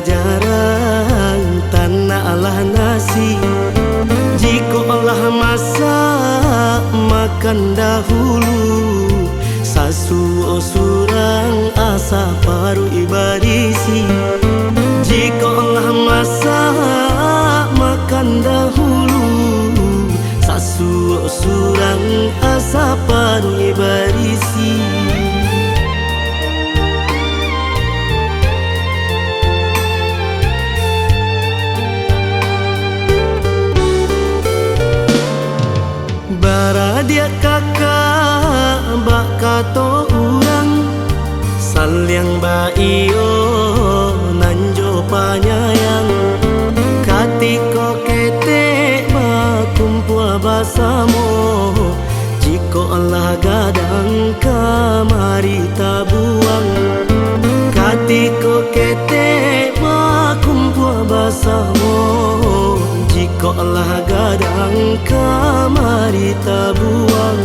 jarang tanah Allah nasi. Jika Allah masak makan dahulu, sasu surang asa paru ibarisi. Jika Allah masak makan dahulu, sasu surang asa paru ibarisi. Baradia kakak bak kato urang, salyang ba iyo nanjo panyayang. Katiko kete ba kumpul basamo, jiko Allah gadang kamari tabuang. Katiko kete ba kumpul basamo, jiko Allah gadang kamari tabuang.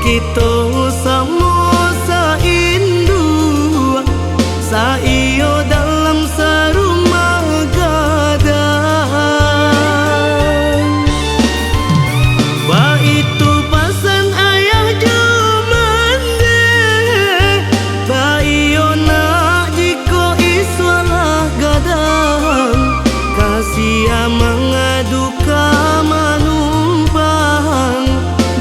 Kita sama saindu, saiyo dalam sarumah gadang. Ba itu pasan ayah jomande, ba iyo nak jiko iswalah gadang. Kasia mengadu manumpang,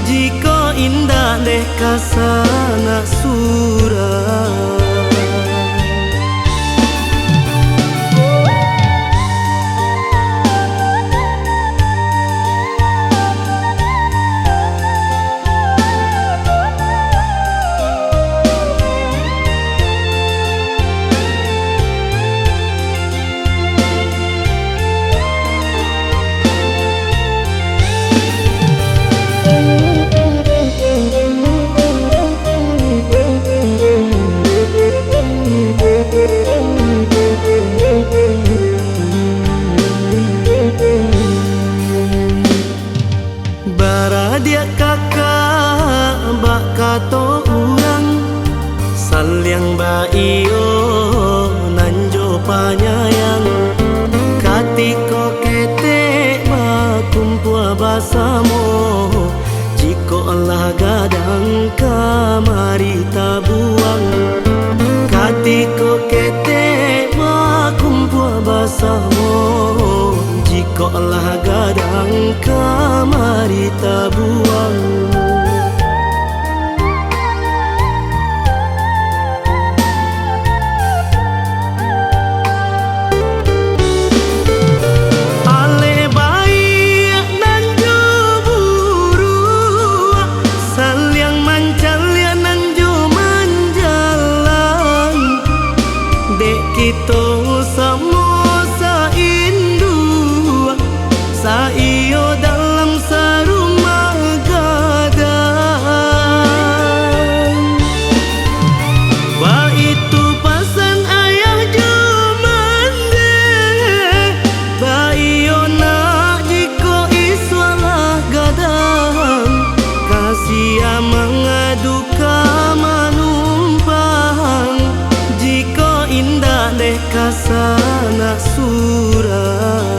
jiko indah deh kasana surah. Baradia kakak bak kato urang, salyang ba iyo nanjo panyayang. Katiko kete ba kumpul basamo, jiko Allah gadang kamari tabuang. Katiko kete ba kumpul basamo, jiko Allah gadang kamari tabuang. Ale baik nanjo buru, salyang mancalya nanjo manjalan. Dek kita sama saindu, saiyo dalam sarumah gadang. Ba itu pasan ayah jomande, ba iyo nak jiko iswalah gadang. Kasia mengadu manumpang, jiko indah deh kasana surah.